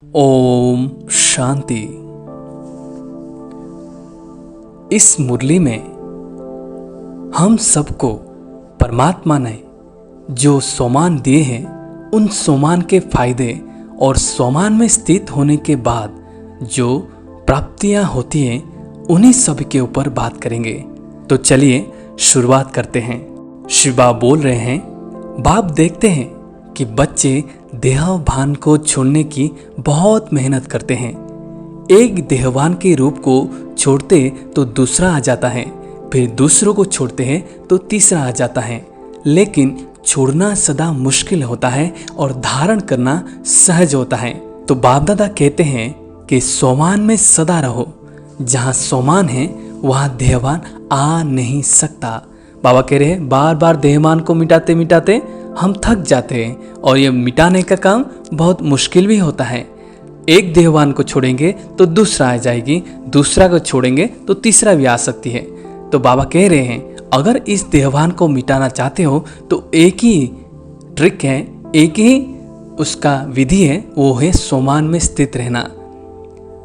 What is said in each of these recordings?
ओम शांति। इस मुरली में हम सबको परमात्मा ने जो सोमान दिए हैं उन सोमान के फायदे और सोमान में स्थित होने के बाद जो प्राप्तियां होती हैं उन्हीं सब के ऊपर बात करेंगे। तो चलिए शुरुआत करते हैं। शिव बाबा बोल रहे हैं, बाप देखते हैं कि बच्चे देह भान को छोड़ने की बहुत मेहनत करते हैं। एक देहवान के रूप को छोड़ते तो दूसरा आ जाता है, फिर दूसरों को छोड़ते हैं तो तीसरा आ जाता है। लेकिन छोड़ना सदा मुश्किल होता है और धारण करना सहज होता है। तो बाप दादा कहते हैं कि सोमान में सदा रहो। जहाँ सोमान है वहाँ देहवान आ नहीं सकता। बाबा कह रहे हैं, बार बार देहवान को मिटाते मिटाते हम थक जाते हैं और ये मिटाने का काम बहुत मुश्किल भी होता है। एक देहवान को छोड़ेंगे तो दूसरा आ जाएगी, दूसरा को छोड़ेंगे तो तीसरा भी आ सकती है। तो बाबा कह रहे हैं, अगर इस देहवान को मिटाना चाहते हो तो एक ही ट्रिक है, एक ही उसका विधि है, वो है सोमान में स्थित रहना।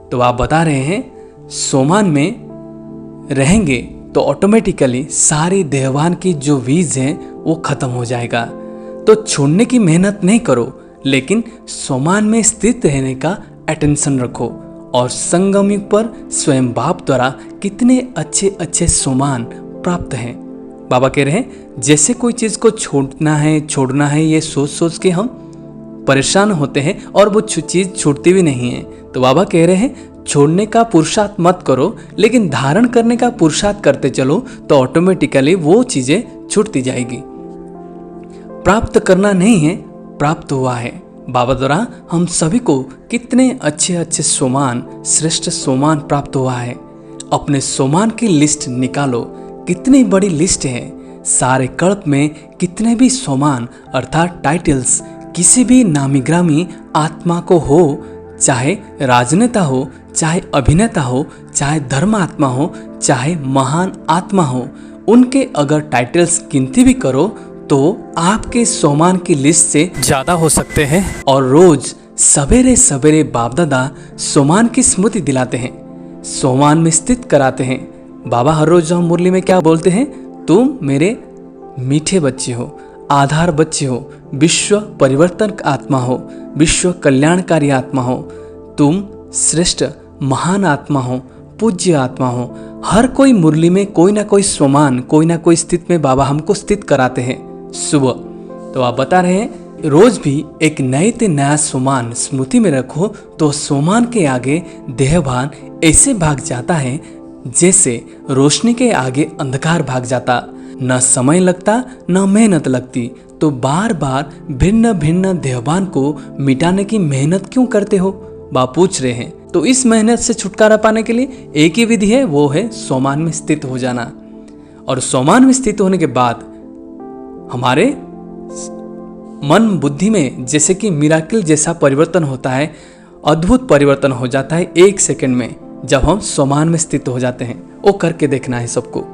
तो आप बता रहे हैं सोमान में रहेंगे तो ऑटोमेटिकली सारी देहवान की जो वीज है वो खत्म हो जाएगा। तो छोड़ने की मेहनत नहीं करो, लेकिन सोमान में स्थित रहने का अटेंशन रखो। और संगम युग पर स्वयं बाप द्वारा कितने अच्छे अच्छे सोमान प्राप्त हैं। बाबा कह रहे हैं, जैसे कोई चीज को छोड़ना है ये सोच सोच के हम परेशान होते हैं और वो चीज छूटती भी नहीं है। तो बाबा कह रहे हैं, छोड़ने का पुरुषार्थ मत करो, लेकिन धारण करने का पुरुषार्थ करते चलो तो ऑटोमेटिकली वो चीजें छूटती जाएगी। प्राप्त करना नहीं है, प्राप्त हुआ है। बाबा द्वारा हम सभी को कितने अच्छे अच्छे सोमान, श्रेष्ठ सोमान प्राप्त हुआ है। अपने सोमान की लिस्ट निकालो, कितनी बड़ी लिस्ट है। सारे कल्प में कितने भी सोमान अर्थात टाइटल्स किसी भी नामी ग्रामी आत्मा को हो, चाहे राजनेता हो, चाहे अभिनेता हो, चाहे धर्मात्मा हो, चाहे महान आत्मा हो, उनके अगर टाइटल्स गिनती भी करो तो आपके सोमान की लिस्ट से ज्यादा हो सकते हैं। और रोज सवेरे सवेरे बाप दादा सोमान की स्मृति दिलाते हैं, सोमान में स्थित कराते हैं। बाबा हर रोज हम मुरली में क्या बोलते हैं, तुम मेरे मीठे बच्चे हो, आधार बच्चे हो, विश्व परिवर्तन आत्मा हो, विश्व कल्याणकारी आत्मा हो, तुम श्रेष्ठ महान आत्मा हो, पूज्य आत्मा हो। हर कोई मुरली में कोई ना कोई सोमान, कोई ना कोई स्थित में बाबा हमको स्थित कराते हैं सुबह। तो आप बता रहे हैं, रोज भी एक नया सोमान स्मृति में रखो तो सोमान के आगे देहभान ऐसे भाग जाता है जैसे रोशनी के आगे अंधकार भाग जाता। न समय लगता न मेहनत लगती। तो बार बार भिन्न भिन्न देहभान को मिटाने की मेहनत क्यों करते हो, बाप पूछ रहे हैं। तो इस मेहनत से छुटकारा पाने के लिए एक ही विधि है, वो है सोमान में स्थित हो जाना। और सोमान में स्थित होने के बाद हमारे मन बुद्धि में जैसे कि मिराकिल जैसा परिवर्तन होता है, अद्भुत परिवर्तन हो जाता है एक सेकंड में जब हम सोमान में स्थित हो जाते हैं। वो करके देखना है सबको।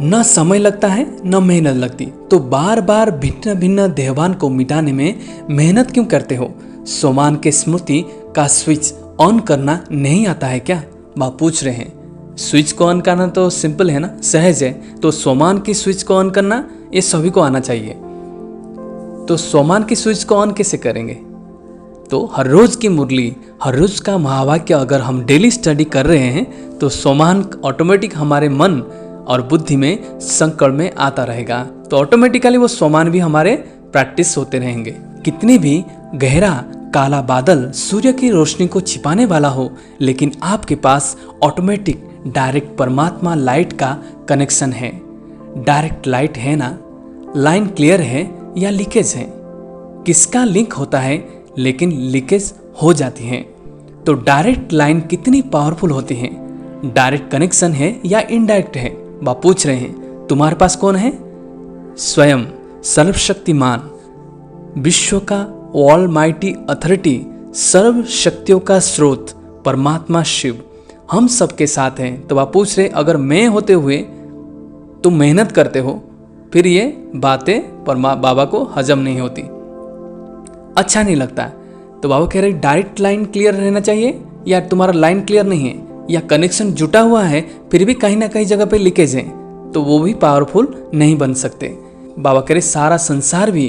न समय लगता है न मेहनत लगती। तो बार बार भिन्न भिन्न देहवान को मिटाने में मेहनत क्यों करते हो? सोमान के स्मृति का स्विच ऑन करना नहीं आता है क्या, बाप पूछ रहे हैं। स्विच को ऑन करना तो सिंपल है ना, सहज है। तो सोमान की स्विच को ऑन करना ये सभी को आना चाहिए। तो सोमान की स्विच को ऑन कैसे करेंगे? तो हर रोज की मुरली, हर रोज का महावाक्य अगर हम डेली स्टडी कर रहे हैं तो सोमान ऑटोमेटिक हमारे मन और बुद्धि में संकट में आता रहेगा। तो ऑटोमेटिकली वो सोमान भी हमारे प्रैक्टिस होते रहेंगे। कितनी भी गहरा काला बादल सूर्य की रोशनी को छिपाने वाला हो, लेकिन आपके पास ऑटोमेटिक डायरेक्ट परमात्मा लाइट का कनेक्शन है। डायरेक्ट लाइट है ना, लाइन क्लियर है या लीकेज है? किसका लिंक होता है लेकिन लीकेज हो जाती है। तो डायरेक्ट लाइन कितनी पावरफुल होती है? डायरेक्ट कनेक्शन है या इनडायरेक्ट है? बाप पूछ रहे हैं, तुम्हारे पास कौन है? स्वयं सर्वशक्तिमान, विश्व का ऑल माइटी अथॉरिटी, सर्व शक्तियों का स्रोत परमात्मा शिव हम सबके साथ हैं। तो आप पूछ रहे, अगर मैं होते हुए तुम मेहनत करते हो, फिर ये बातें बाबा को हजम नहीं होती, अच्छा नहीं लगता। तो बाबा कह रहे डायरेक्ट लाइन क्लियर रहना चाहिए, या तुम्हारा लाइन क्लियर नहीं है, या कनेक्शन जुटा हुआ है फिर भी कहीं ना कहीं जगह पे लीकेज है, तो वो भी पावरफुल नहीं बन सकते। बाबा कह रहे सारा संसार भी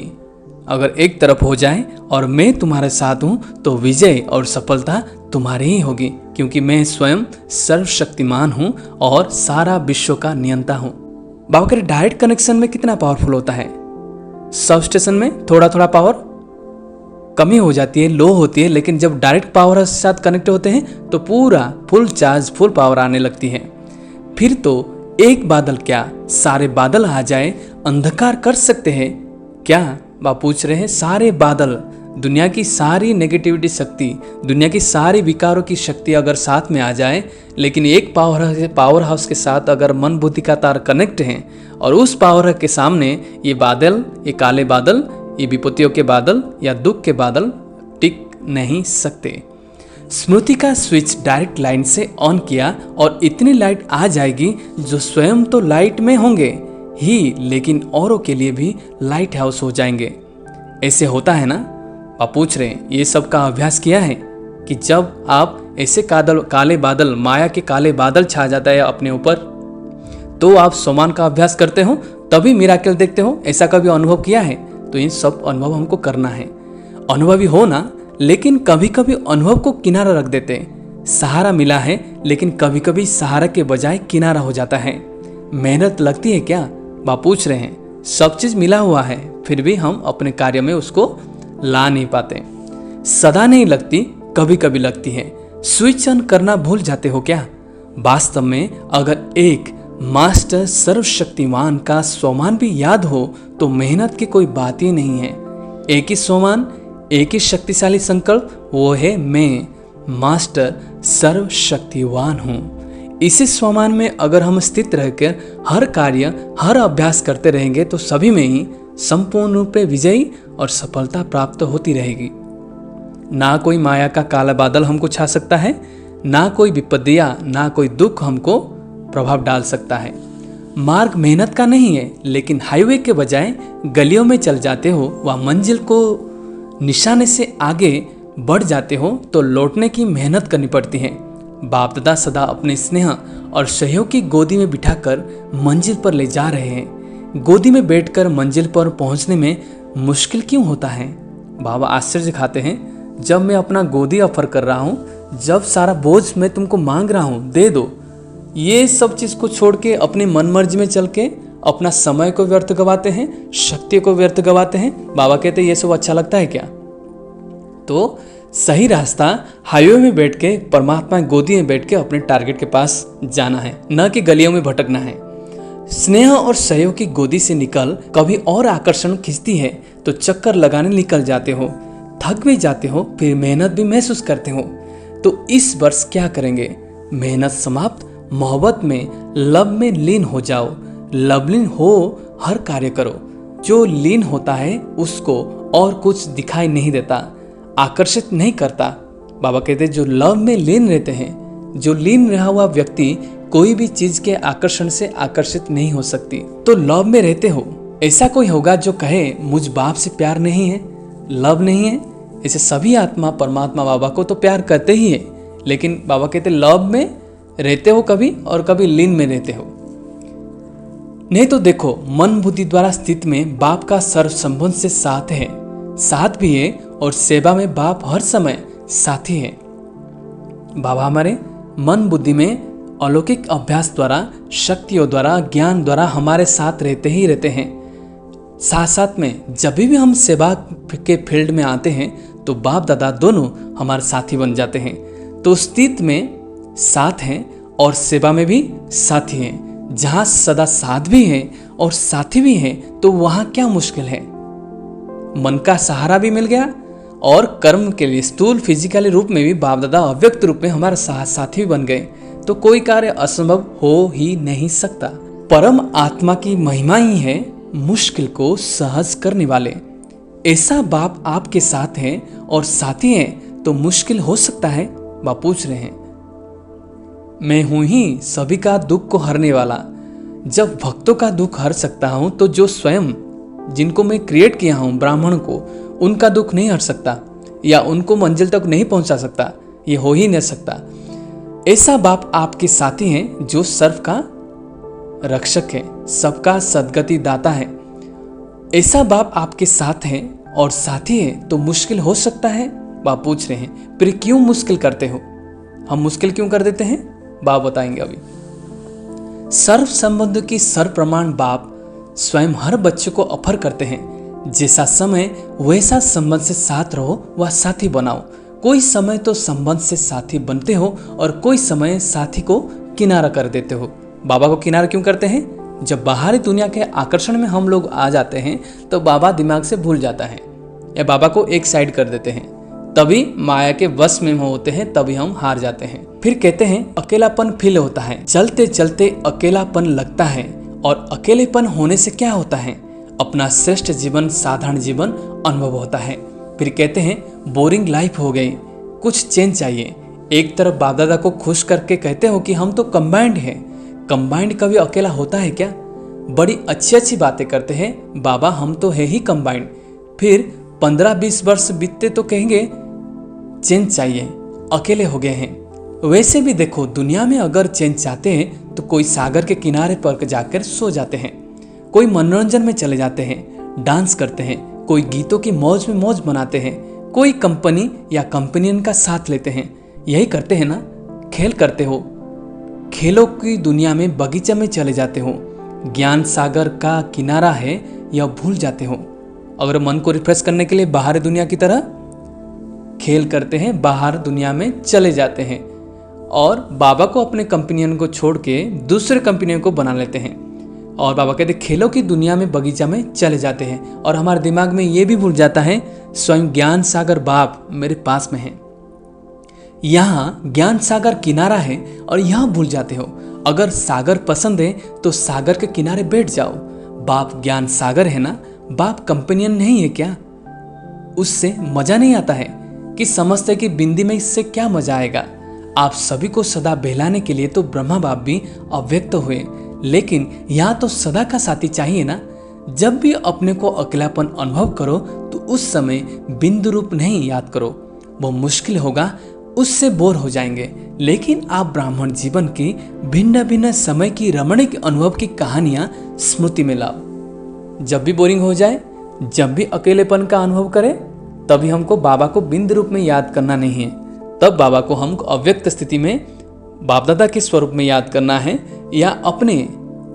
अगर एक तरफ हो जाए और मैं तुम्हारे साथ हूं तो विजय और सफलता तुम्हारी ही होगी, क्योंकि मैं स्वयं सर्वशक्तिमान हूं और सारा विश्व का नियंता हूं। बाबा कह रहे डायरेक्ट कनेक्शन में कितना पावरफुल होता है। सब स्टेशन में थोड़ा थोड़ा पावर कमी हो जाती है, लो होती है, लेकिन जब डायरेक्ट पावर के साथ कनेक्ट होते हैं तो पूरा फुल चार्ज फुल पावर आने लगती है। फिर तो एक बादल क्या सारे बादल आ जाए अंधकार कर सकते हैं क्या? बाप पूछ रहे हैं सारे बादल, दुनिया की सारी नेगेटिविटी शक्ति, दुनिया की सारी विकारों की शक्ति अगर साथ में आ जाए, लेकिन एक पावर हाउस के साथ अगर मन बुद्धि का तार कनेक्ट है और उस पावर के सामने ये बादल, ये काले बादल, ये विपत्तियों के बादल या दुख के बादल टिक नहीं सकते। स्मृति का स्विच डायरेक्ट लाइन से ऑन किया और इतनी लाइट आ जाएगी जो स्वयं तो लाइट में होंगे ही, लेकिन औरों के लिए भी लाइट हाउस हो जाएंगे। ऐसे होता है ना? आप पूछ रहे हैं ये सब का अभ्यास किया है कि जब आप ऐसे काले बादल, माया के काले बादल छा जाता है अपने ऊपर, तो आप सोमान का अभ्यास करते हो तभी मिराकल देखते हो। ऐसा कभी अनुभव किया है? तो इन सब अनुभव हमको करना है। अनुभवी हो ना, लेकिन कभी कभी अनुभव को किनारा रख देते हैं। सहारा मिला है लेकिन कभी कभी सहारा के बजाय किनारा हो जाता है। मेहनत लगती है क्या? बाप पूछ रहे हैं। सब चीज मिला हुआ है फिर भी हम अपने कार्य में उसको ला नहीं पाते। सदा नहीं लगती, कभी कभी लगती है। स्विच ऑन करना भूल जाते हो क्या? वास्तव में अगर एक मास्टर सर्वशक्तिमान का स्वमान भी याद हो तो मेहनत की कोई बात ही नहीं है। एक ही स्वमान, एक ही शक्तिशाली संकल्प, वो है मैं मास्टर सर्वशक्तिवान हूँ। इसी स्वमान में अगर हम स्थित रहकर हर कार्य, हर अभ्यास करते रहेंगे तो सभी में ही संपूर्ण रूप से विजयी और सफलता प्राप्त होती रहेगी। ना कोई माया का काला बादल हमको छा सकता है, ना कोई विपत्तियां, ना कोई दुख हमको प्रभाव डाल सकता है। मार्ग मेहनत का नहीं है, लेकिन हाईवे के बजाय गलियों में चल जाते हो व मंजिल को निशाने से आगे बढ़ जाते हो तो लौटने की मेहनत करनी पड़ती है। बाप दादा सदा अपने स्नेह और सहयोग की गोदी में बिठाकर मंजिल पर ले जा रहे हैं। गोदी में बैठकर मंजिल पर पहुंचने में मुश्किल क्यों होता है? बाबा आश्चर्य खाते हैं। जब मैं अपना गोदी ऑफर कर रहा हूँ, जब सारा बोझ मैं तुमको मांग रहा हूँ, दे दो, ये सब चीज को छोड़ के अपने मन मर्जी में चल के अपना समय को व्यर्थ गवाते हैं, शक्ति को व्यर्थ गवाते हैं। बाबा कहते हैं ये सब अच्छा लगता है क्या? तो सही रास्ता हाईवे में बैठ के, परमात्मा गोदी में बैठ के अपने टारगेट के पास जाना है, न कि गलियों में भटकना है। स्नेह और सहयोग की गोदी से निकल कभी और आकर्षण खींचती है तो चक्कर लगाने निकल जाते हो, थक भी जाते हो, फिर मेहनत भी महसूस करते हो। तो इस वर्ष क्या करेंगे? मेहनत समाप्त, मोहब्बत में, लव में लीन हो जाओ। लवलीन हो हर कार्य करो। जो लीन होता है उसको और कुछ दिखाई नहीं देता, आकर्षित नहीं करता। बाबा कहते हैं जो लव में लीन रहते हैं, जो लीन रहा हुआ व्यक्ति कोई भी चीज के आकर्षण से आकर्षित नहीं हो सकती। तो लव में रहते हो। ऐसा कोई होगा जो कहे मुझ बाप से प्यार नहीं है, लव नहीं है? ऐसे सभी आत्मा परमात्मा बाबा को तो प्यार करते ही है, लेकिन बाबा कहते लव में रहते हो कभी और कभी लीन में रहते हो। नहीं तो देखो, मन बुद्धि द्वारा स्थित में बाप का सर्व संबंध से साथ है, साथ भी है, और सेवा में बाप हर समय साथी है। बाबा हमारे मन बुद्धि में अलौकिक अभ्यास द्वारा, शक्तियों द्वारा, ज्ञान द्वारा हमारे साथ रहते ही रहते हैं। साथ साथ में जब भी हम सेवा के फील्ड में आते हैं तो बाप दादा दोनों हमारे साथी बन जाते हैं। तो स्थित में साथ हैं और सेवा में भी साथी हैं। जहां सदा साथ भी है और साथी भी है तो वहां क्या मुश्किल है? मन का सहारा भी मिल गया और कर्म के लिए स्थूल फिजिकली रूप में भी बाप दादा अव्यक्त रूप में हमारे साथी भी बन गए, तो कोई कार्य असंभव हो ही नहीं सकता। परम आत्मा की महिमा ही है मुश्किल को सहज करने वाले। ऐसा बाप आपके साथ हैं और साथी हैं तो मुश्किल हो सकता है? बाप पूछ रहे हैं। मैं हूं ही सभी का दुख को हरने वाला। जब भक्तों का दुख हर सकता हूं तो जो स्वयं जिनको मैं क्रिएट किया हूं ब्राह्मण को, उनका दुख नहीं हर सकता। या उनको मंजिल तक नहीं पहुंचा सकता, ये हो ही नहीं सकता। ऐसा बाप आपके साथी हैं जो सर्व का रक्षक है, सबका सद्गति दाता है। ऐसा बाप आपके साथ है और साथी है तो मुश्किल हो सकता है। बाप पूछ रहे हैं, फिर क्यों मुश्किल करते हो? हम मुश्किल क्यों कर देते हैं? बाप बताएंगे अभी। सर्व संबंध की सर्व प्रमाण बाप स्वयं हर बच्चे को ऑफर करते हैं। जैसा समय वैसा संबंध से साथ रहो व साथी बनाओ। कोई समय तो संबंध से साथी बनते हो और कोई समय साथी को किनारा कर देते हो। बाबा को किनारा क्यों करते हैं? जब बाहरी दुनिया के आकर्षण में हम लोग आ जाते हैं तो बाबा दिमाग से भूल जाता है या बाबा को एक साइड कर देते हैं, तभी माया के वश में होते हैं, तभी हम हार जाते हैं। फिर कहते हैं अकेलापन फील होता है, चलते चलते अकेलापन लगता है। और अकेलेपन होने से क्या होता है? अपना श्रेष्ठ जीवन, साधारण जीवन अनुभव होता है। फिर कहते हैं बोरिंग लाइफ हो गई, कुछ चेंज चाहिए। एक तरफ बाप दादा को खुश करके कहते हो कि हम तो कंबाइंड हैं। कंबाइंड कभी अकेला होता है क्या? बड़ी अच्छी अच्छी बातें करते हैं बाबा, हम तो है ही कंबाइंड। फिर 15-20 वर्ष बीतते तो कहेंगे चेंज चाहिए, अकेले हो गए हैं। वैसे भी देखो, दुनिया में अगर चेंज चाहते हैं तो कोई सागर के किनारे पर जाकर सो जाते हैं, कोई मनोरंजन में चले जाते हैं, डांस करते हैं, कोई गीतों की मौज में मौज बनाते हैं, कोई कंपनी या कंपनियन का साथ लेते हैं। यही करते हैं ना? खेल करते हो, खेलों की दुनिया में बगीचा में चले जाते हो, ज्ञान सागर का किनारा है यह भूल जाते हो। अगर मन को रिफ्रेश करने के लिए बाहरी दुनिया की तरह खेल करते हैं, बाहर दुनिया में चले जाते हैं और बाबा को अपने कंपनियन को छोड़ के दूसरे कंपनियन को बना लेते हैं। और बाबा कहते खेलों की दुनिया में बगीचा में चले जाते हैं और हमारे दिमाग में ये भी भूल जाता है स्वयं ज्ञान सागर बाप मेरे पास में है, यहाँ ज्ञान सागर किनारा है और यहाँ भूल जाते हो। अगर सागर पसंद है तो सागर के किनारे बैठ जाओ। बाप ज्ञान सागर है ना, बाप कंपनियन नहीं है क्या? उससे मजा नहीं आता है कि समझते कि बिंदी में इससे क्या मजा आएगा। आप सभी को सदा बहलाने के लिए तो ब्रह्मा बाप भी अव्यक्त हुए, लेकिन यहाँ तो सदा का साथी चाहिए ना। जब भी अपने को अकेलापन अनुभव करो तो उस समय बिंदु रूप नहीं याद करो, वो मुश्किल होगा, उससे बोर हो जाएंगे। लेकिन आप ब्राह्मण जीवन की भिन्न भिन्न समय की रमणीक अनुभव की कहानियां स्मृति में लाओ। जब भी बोरिंग हो जाए, जब भी अकेलेपन का अनुभव करें, तभी हमको बाबा को बिंदु रूप में याद करना नहीं है। तब बाबा को हमको अव्यक्त स्थिति में बाप दादा के स्वरूप में याद करना है, या अपने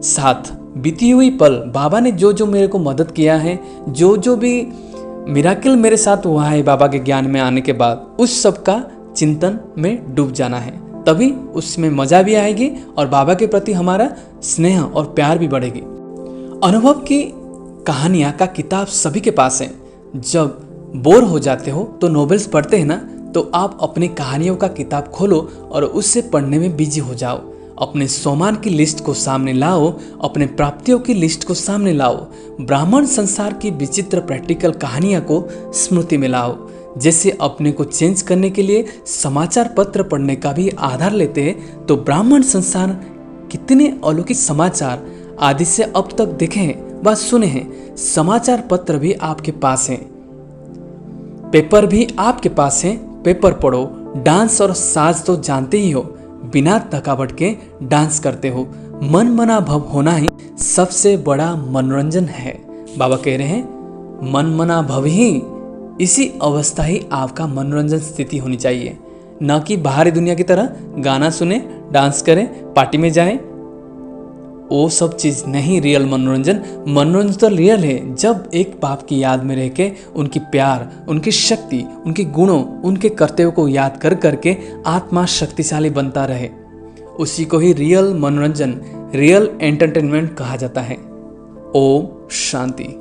साथ बीती हुई पल बाबा ने जो जो मेरे को मदद किया है, जो जो भी मिराकिल मेरे साथ हुआ है बाबा के ज्ञान में आने के बाद, उस सब का चिंतन में डूब जाना है। तभी उसमें मजा भी आएगी और बाबा के प्रति हमारा स्नेह और प्यार भी बढ़ेगी। अनुभव की कहानियां का किताब सभी के पास है। जब बोर हो जाते हो तो नॉवेल्स पढ़ते हैं ना, तो आप अपनी कहानियों का किताब खोलो और उससे पढ़ने में बिजी हो जाओ। अपने सोमान की लिस्ट को सामने लाओ, अपने प्राप्तियों की लिस्ट को सामने लाओ, ब्राह्मण संसार की विचित्र प्रैक्टिकल कहानियां को स्मृति में लाओ। जैसे अपने को चेंज करने के लिए समाचार पत्र पढ़ने का भी आधार लेते हैं, तो ब्राह्मण संसार कितने अलौकिक समाचार आदि से अब तक देखे हैं व सुने हैं। समाचार पत्र भी आपके पास हैं, पेपर भी आपके पास है, पेपर पढ़ो। डांस और साज तो जानते ही हो, बिना थकावट के डांस करते हो। मन मना भव होना ही सबसे बड़ा मनोरंजन है। बाबा कह रहे हैं मन मना भव ही, इसी अवस्था ही आपका मनोरंजन स्थिति होनी चाहिए, न कि बाहरी दुनिया की तरह गाना सुने, डांस करें, पार्टी में जाएं। वो सब चीज नहीं रियल मनोरंजन। मनोरंजन तो रियल है जब एक बाप की याद में रह के उनकी प्यार, उनकी शक्ति, उनके गुणों, उनके कर्तव्यों को याद कर करके आत्मा शक्तिशाली बनता रहे। उसी को ही रियल मनोरंजन, रियल एंटरटेनमेंट कहा जाता है। ओम शांति।